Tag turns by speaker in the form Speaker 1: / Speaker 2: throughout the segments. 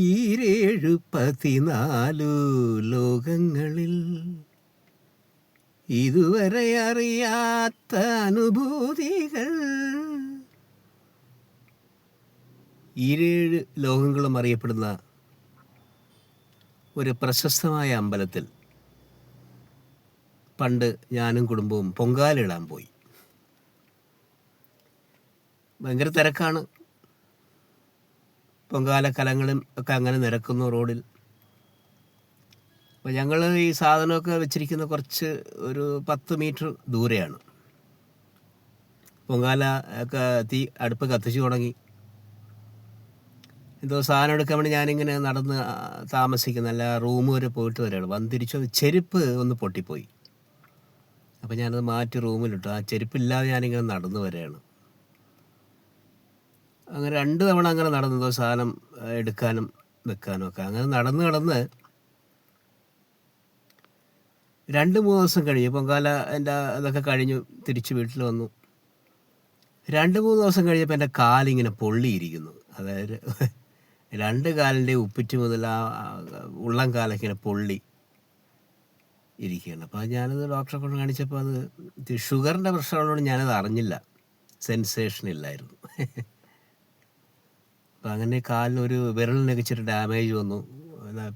Speaker 1: ഈരേഴു 14 ലോകങ്ങളിൽ ഇതുവരെ അറിയാത്ത അനുഭൂതികൾ. ഈരേഴ് ലോകങ്ങളും അറിയപ്പെടുന്ന ഒരു പ്രശസ്തമായ അമ്പലത്തിൽ പണ്ട് ഞാനും കുടുംബവും പൊങ്കാലിടാൻ പോയി. ഭയങ്കര തിരക്കാണ്. പൊങ്കാല കലങ്ങളും ഒക്കെ അങ്ങനെ നിരക്കുന്നു റോഡിൽ. അപ്പോൾ ഞങ്ങൾ ഈ സാധനമൊക്കെ വെച്ചിരിക്കുന്ന കുറച്ച് ഒരു 10 മീറ്റർ ദൂരെയാണ്. പൊങ്കാല ഒക്കെ അടുപ്പ് കത്തിച്ചു തുടങ്ങി. എന്തോ സാധനം എടുക്കാൻ വേണ്ടി ഞാനിങ്ങനെ നടന്ന് താമസിക്കുന്ന അല്ല റൂം വരെ പോയിട്ട് വരികയാണ്. വന്നിരിച്ചു ചെരുപ്പ് ഒന്ന് പൊട്ടിപ്പോയി. അപ്പോൾ ഞാനത് മാറ്റി റൂമിലിട്ടു. ആ ചെരുപ്പില്ലാതെ ഞാനിങ്ങനെ നടന്നു വരികയാണ്. അങ്ങനെ 2 തവണ അങ്ങനെ നടന്നതോ സാധനം എടുക്കാനും വെക്കാനും ഒക്കെ. അങ്ങനെ നടന്ന് 2-3 ദിവസം കഴിഞ്ഞു. പൊങ്കാല എൻ്റെ അതൊക്കെ കഴിഞ്ഞു തിരിച്ച് വീട്ടിൽ വന്നു. 2-3 ദിവസം കഴിഞ്ഞപ്പോൾ എൻ്റെ കാലിങ്ങനെ പൊള്ളിയിരിക്കുന്നു. അതായത് 2 കാലിൻ്റെ ഉപ്പിറ്റ് മുതൽ ആ ഉള്ളം കാലൊക്കെ ഇങ്ങനെ പൊള്ളി ഇരിക്കുകയാണ്. അപ്പോൾ ഞാനത് ഡോക്ടറെ കൊണ്ട് കാണിച്ചപ്പോൾ അത് ഷുഗറിൻ്റെ പ്രശ്നമുള്ളതുകൊണ്ട് ഞാനത് അറിഞ്ഞില്ല. സെൻസേഷൻ ഇല്ലായിരുന്നു. അപ്പോൾ അങ്ങനെ കാലിനൊരു വിരലിനൊക്കെ ഇച്ചിരി ഡാമേജ് വന്നു.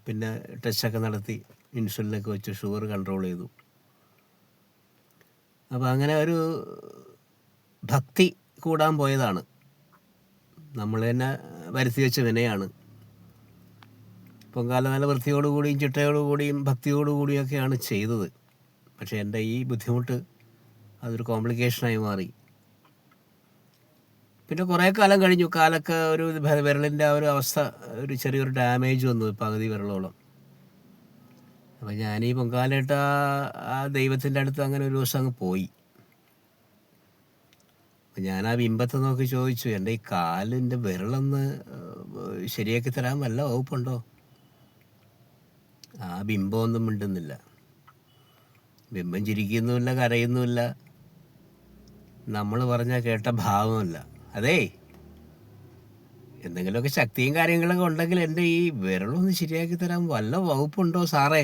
Speaker 1: പിന്നെ ടെസ്റ്റൊക്കെ നടത്തി ഇൻസുലിനൊക്കെ വെച്ച് ഷുഗർ കൺട്രോൾ ചെയ്തു. അപ്പോൾ അങ്ങനെ ഒരു ഭക്തി കൂടാൻ പോയതാണ്. നമ്മൾ തന്നെ വരുത്തി വെച്ച വിനയാണ്. പൊങ്കാല നല്ല വൃത്തിയോടുകൂടിയും ചിട്ടയോടുകൂടിയും ഭക്തിയോടുകൂടിയൊക്കെയാണ് ചെയ്തത്. പക്ഷേ എൻ്റെ ഈ ബുദ്ധിമുട്ട് അതൊരു കോംപ്ലിക്കേഷനായി മാറി. പിന്നെ കുറേ കാലം കഴിഞ്ഞു. കാലൊക്കെ ഒരു വിരലിൻ്റെ ആ ഒരു അവസ്ഥ ഒരു ചെറിയൊരു ഡാമേജ് വന്നു, പകുതി വിരലോളം. അപ്പോൾ ഞാനീ പൊങ്കാലയിട്ട ആ ദൈവത്തിൻ്റെ അടുത്ത് അങ്ങനെ ഒരു ദിവസം അങ്ങ് പോയി. അപ്പോൾ ഞാൻ ആ ബിംബത്തെ നോക്കി ചോദിച്ചു, എൻ്റെ ഈ കാലിൻ്റെ വിരളൊന്ന് ശരിയാക്കി തരാൻ വല്ല വകുപ്പുണ്ടോ? ആ ബിംബമൊന്നും മിണ്ടുന്നില്ല. ബിംബം ചിരിക്കുന്നുമില്ല, കരയുന്നുമില്ല, നമ്മൾ പറഞ്ഞാൽ കേട്ട ഭാവമല്ല. അതേ, എന്തെങ്കിലുമൊക്കെ ശക്തിയും കാര്യങ്ങളൊക്കെ ഉണ്ടെങ്കിൽ എൻ്റെ ഈ വിരളൊന്ന് ശരിയാക്കി തരാൻ വല്ല വകുപ്പുണ്ടോ സാറേ?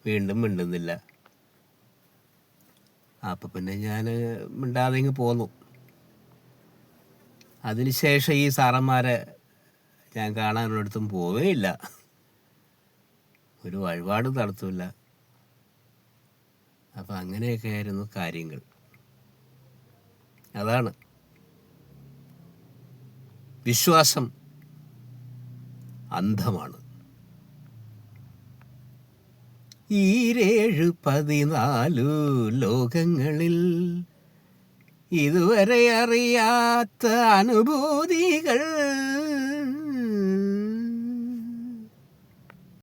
Speaker 1: വീണ്ടും മിണ്ടുന്നില്ല. അപ്പം പിന്നെ ഞാൻ മിണ്ടാതെ ഇങ്ങ് പോന്നു. അതിനുശേഷം ഈ സാറന്മാരെ ഞാൻ കാണാനൊരിടത്തും പോവുകയില്ല, ഒരു വഴിപാട് നടത്തില്ല. അപ്പം അങ്ങനെയൊക്കെ ആയിരുന്നു കാര്യങ്ങൾ. അതാണ് വിശ്വാസം അന്ധമാണ്. ഈരേഴു 14 ലോകങ്ങളിൽ ഇതുവരെ അറിയാത്ത അനുഭൂതികൾ.